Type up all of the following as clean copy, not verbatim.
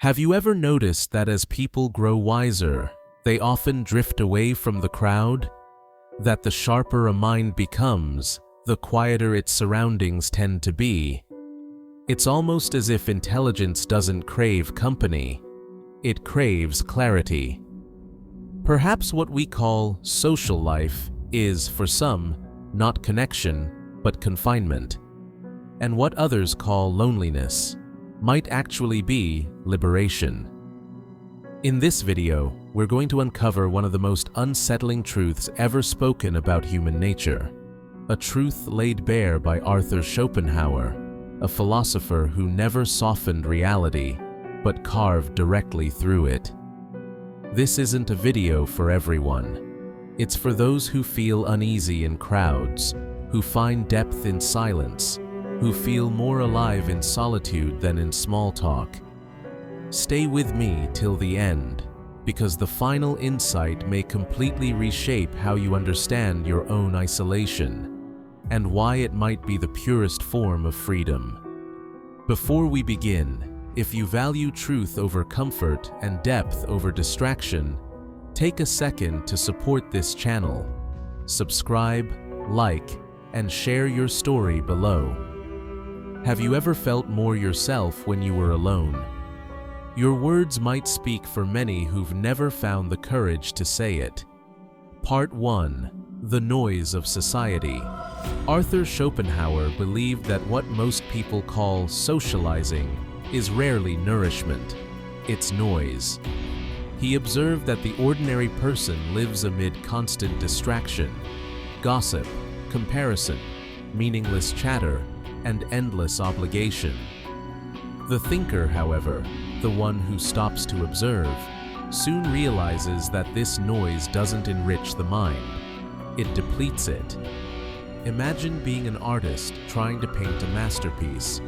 Have you ever noticed that as people grow wiser, they often drift away from the crowd? That the sharper a mind becomes, the quieter its surroundings tend to be. It's almost as if intelligence doesn't crave company, it craves clarity. Perhaps what we call social life is, for some, not connection, but confinement. And what others call loneliness might actually be liberation. In this video, we're going to uncover one of the most unsettling truths ever spoken about human nature. A truth laid bare by Arthur Schopenhauer, a philosopher who never softened reality, but carved directly through it. This isn't a video for everyone. It's for those who feel uneasy in crowds, who find depth in silence, who feel more alive in solitude than in small talk. Stay with me till the end, because the final insight may completely reshape how you understand your own isolation, and why it might be the purest form of freedom. Before we begin, if you value truth over comfort and depth over distraction, take a second to support this channel. Subscribe, like, and share your story below. Have you ever felt more yourself when you were alone? Your words might speak for many who've never found the courage to say it. Part 1. The Noise of Society. Arthur Schopenhauer believed that what most people call socializing is rarely nourishment, it's noise. He observed that the ordinary person lives amid constant distraction, gossip, comparison, meaningless chatter, and endless obligation. The thinker, however, the one who stops to observe, soon realizes that this noise doesn't enrich the mind, it depletes it. Imagine being an artist trying to paint a masterpiece,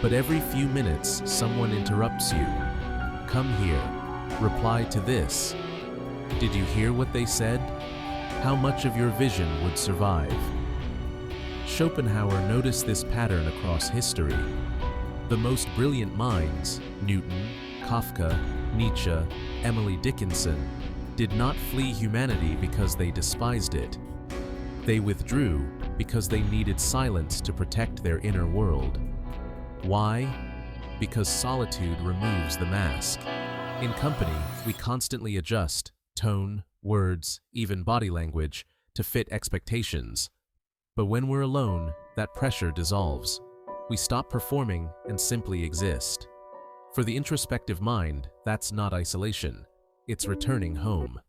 but every few minutes someone interrupts you. Come here, reply to this. Did you hear what they said? How much of your vision would survive? Schopenhauer noticed this pattern across history. The most brilliant minds, Newton, Kafka, Nietzsche, Emily Dickinson, did not flee humanity because they despised it. They withdrew because they needed silence to protect their inner world. Why? Because solitude removes the mask. In company, we constantly adjust tone, words, even body language to fit expectations. But when we're alone, that pressure dissolves. We stop performing and simply exist. For the introspective mind, that's not isolation. It's returning home.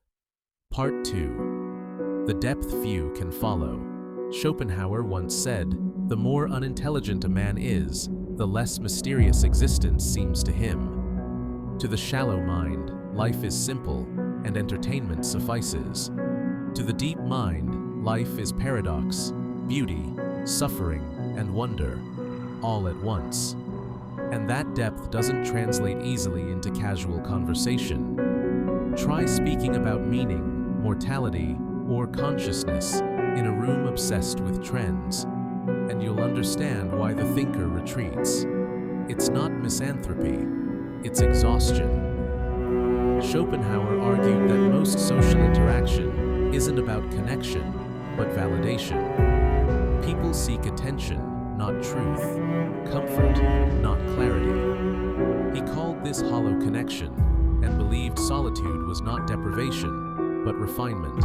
Part 2. The depth few can follow. Schopenhauer once said, "The more unintelligent a man is, the less mysterious existence seems to him." To the shallow mind, life is simple, and entertainment suffices. To the deep mind, life is paradox, beauty, suffering, and wonder, all at once. And that depth doesn't translate easily into casual conversation. Try speaking about meaning, mortality, or consciousness in a room obsessed with trends, and you'll understand why the thinker retreats. It's not misanthropy, it's exhaustion. Schopenhauer argued that most social interaction isn't about connection, but validation. People seek attention, not truth, comfort, not clarity. He called this hollow connection and believed solitude was not deprivation, but refinement.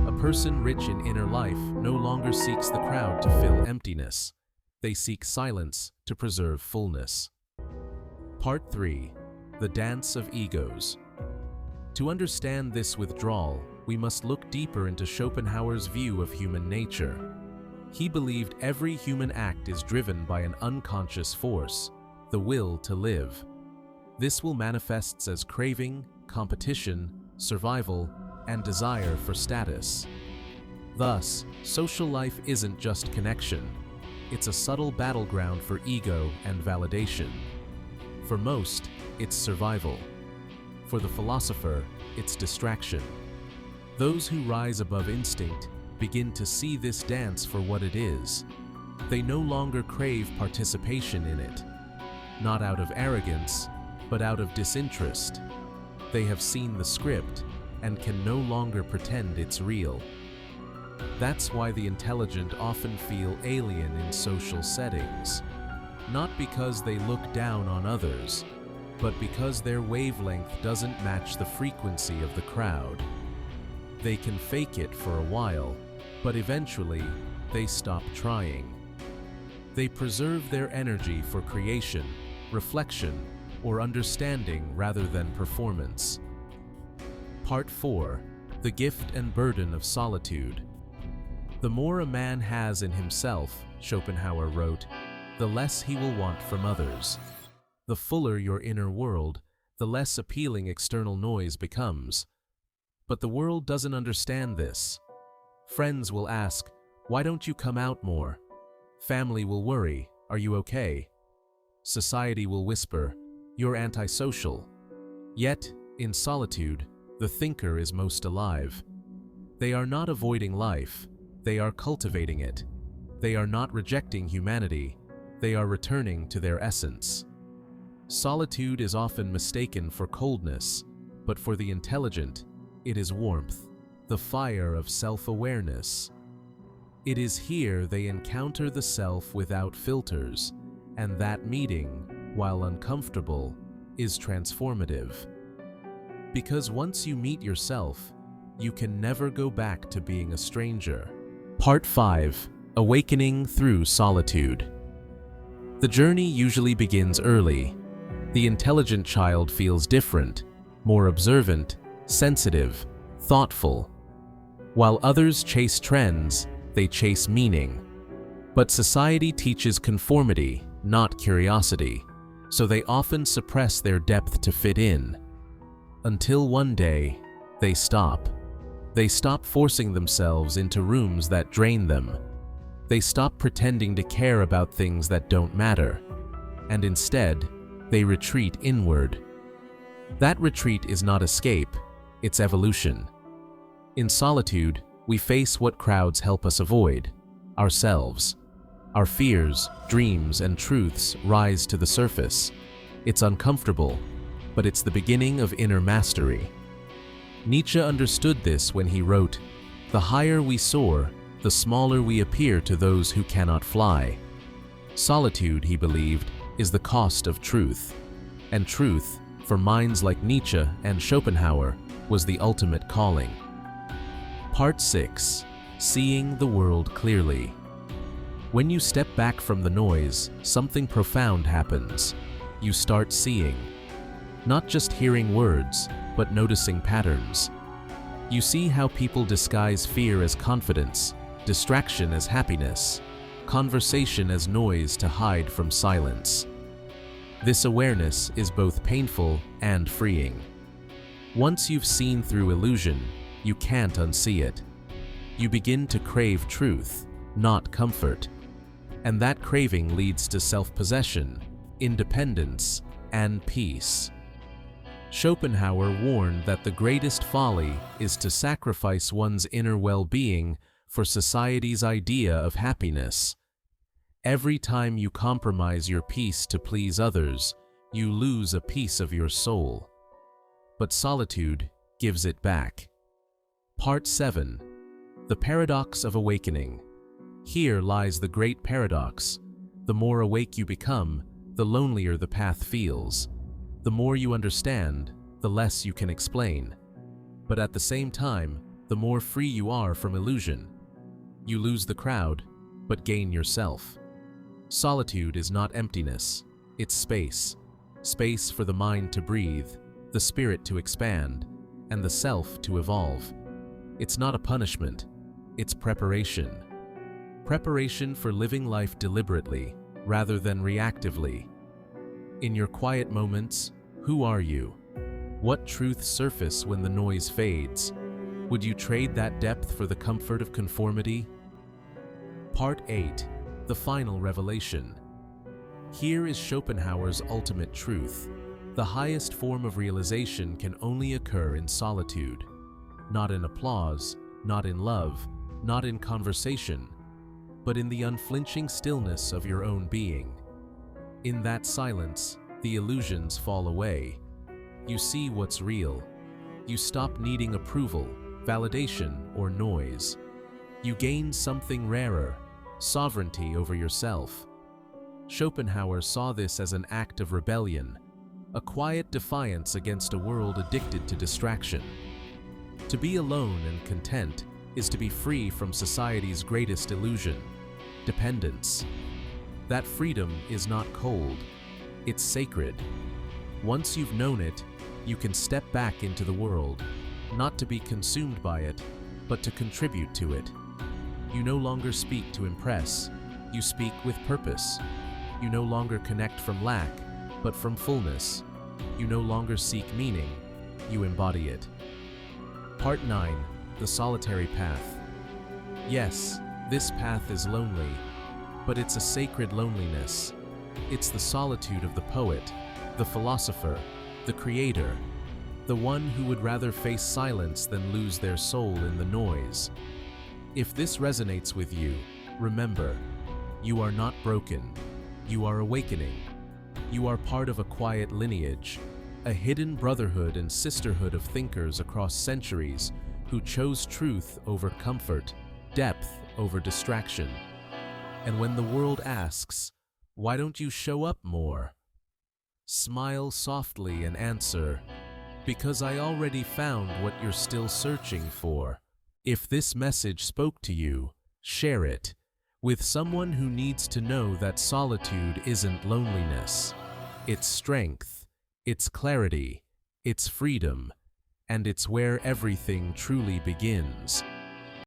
A person rich in inner life no longer seeks the crowd to fill emptiness. They seek silence to preserve fullness. Part 3. The Dance of Egos. To understand this withdrawal, we must look deeper into Schopenhauer's view of human nature. He believed every human act is driven by an unconscious force, the will to live. This will manifest as craving, competition, survival, and desire for status. Thus, social life isn't just connection. It's a subtle battleground for ego and validation. For most, it's survival. For the philosopher, it's distraction. Those who rise above instinct begin to see this dance for what it is. They no longer crave participation in it, not out of arrogance, but out of disinterest. They have seen the script and can no longer pretend it's real. That's why the intelligent often feel alien in social settings, not because they look down on others, but because their wavelength doesn't match the frequency of the crowd. They can fake it for a while, but eventually they stop trying. They preserve their energy for creation, reflection, or understanding rather than performance. Part 4. The gift and burden of solitude. The more a man has in himself, Schopenhauer wrote, the less he will want from others. The fuller your inner world, the less appealing external noise becomes. But the world doesn't understand this. Friends will ask, "Why don't you come out more?" Family will worry, "Are you okay?" Society will whisper, "You're antisocial." Yet, in solitude, the thinker is most alive. They are not avoiding life, they are cultivating it. They are not rejecting humanity, they are returning to their essence. Solitude is often mistaken for coldness, but for the intelligent, it is warmth, the fire of self-awareness. It is here they encounter the self without filters, and that meeting, while uncomfortable, is transformative. Because once you meet yourself, you can never go back to being a stranger. Part 5. Awakening through solitude. The journey usually begins early. The intelligent child feels different, more observant, sensitive, thoughtful. While others chase trends, they chase meaning. But society teaches conformity, not curiosity, so they often suppress their depth to fit in. Until one day, they stop. They stop forcing themselves into rooms that drain them. They stop pretending to care about things that don't matter. And instead, they retreat inward. That retreat is not escape, it's evolution. In solitude, we face what crowds help us avoid: ourselves. Our fears, dreams, and truths rise to the surface. It's uncomfortable, but it's the beginning of inner mastery. Nietzsche understood this when he wrote, "The higher we soar, the smaller we appear to those who cannot fly." Solitude, he believed, is the cost of truth. And truth, for minds like Nietzsche and Schopenhauer, was the ultimate calling. Part 6. Seeing the world clearly. When you step back from the noise, something profound happens. You start seeing. Not just hearing words, but noticing patterns. You see how people disguise fear as confidence, distraction as happiness, conversation as noise to hide from silence. This awareness is both painful and freeing. Once you've seen through illusion, you can't unsee it. You begin to crave truth, not comfort. And that craving leads to self-possession, independence, and peace. Schopenhauer warned that the greatest folly is to sacrifice one's inner well-being for society's idea of happiness. Every time you compromise your peace to please others, you lose a piece of your soul. But solitude gives it back. Part 7. The Paradox of Awakening. Here lies the great paradox. The more awake you become, the lonelier the path feels. The more you understand, the less you can explain. But at the same time, the more free you are from illusion. You lose the crowd, but gain yourself. Solitude is not emptiness, it's space. Space for the mind to breathe, the spirit to expand, and the self to evolve. It's not a punishment, it's preparation. Preparation for living life deliberately, rather than reactively. In your quiet moments, who are you? What truths surface when the noise fades? Would you trade that depth for the comfort of conformity? Part 8. The Final Revelation. Here is Schopenhauer's ultimate truth. The highest form of realization can only occur in solitude. Not in applause, not in love, not in conversation, but in the unflinching stillness of your own being. In that silence, the illusions fall away. You see what's real. You stop needing approval, validation, or noise. You gain something rarer, sovereignty over yourself. Schopenhauer saw this as an act of rebellion, a quiet defiance against a world addicted to distraction. To be alone and content is to be free from society's greatest illusion, dependence. That freedom is not cold, it's sacred. Once you've known it, you can step back into the world, not to be consumed by it, but to contribute to it. You no longer speak to impress, you speak with purpose. You no longer connect from lack, but from fullness. You no longer seek meaning, you embody it. Part 9. The Solitary Path. Yes, this path is lonely, but it's a sacred loneliness. It's the solitude of the poet, the philosopher, the creator, the one who would rather face silence than lose their soul in the noise. If this resonates with you, remember, you are not broken. You are awakening. You are part of a quiet lineage, a hidden brotherhood and sisterhood of thinkers across centuries who chose truth over comfort, depth over distraction. And when the world asks, "Why don't you show up more?" smile softly and answer, "Because I already found what you're still searching for." If this message spoke to you, share it with someone who needs to know that solitude isn't loneliness. It's strength, it's clarity, it's freedom, and it's where everything truly begins.